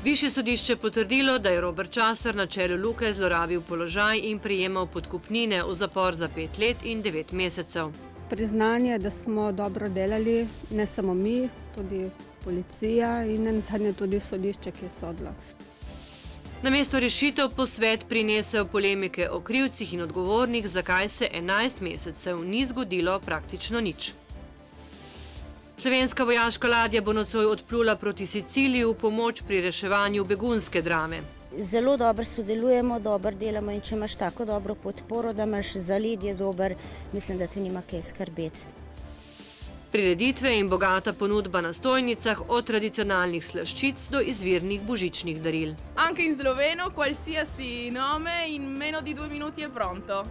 Višje sodišče potrdilo, da je Robert Časar na čelu Luke zlorabil položaj in prejemal podkupnine v zapor za 5 let in 9 mesecev. Priznanje, da smo dobro delali, ne samo mi, tudi policija in nazadnje tudi sodišče, ki je sodilo. Namesto rešitev posvet prinesel polemike o krivcih in odgovornih, zakaj se 11 mesecev ni zgodilo praktično nič. Slovenska vojaška ladja bo nocoj odplula proti Siciliji v pomoč pri reševanju begunske drame. Zelo dobro sodelujemo, dobro delamo in če imaš tako dobro podporo, da imaš zaledje dober, mislim, da te nima kaj skrbeti. Prireditve in bogata ponudba na stojnicah od tradicionalnih slaščic do izvirnih božičnih daril. Anche in sloveno, qualsiasi nome, in meno di 2 minuti è pronto.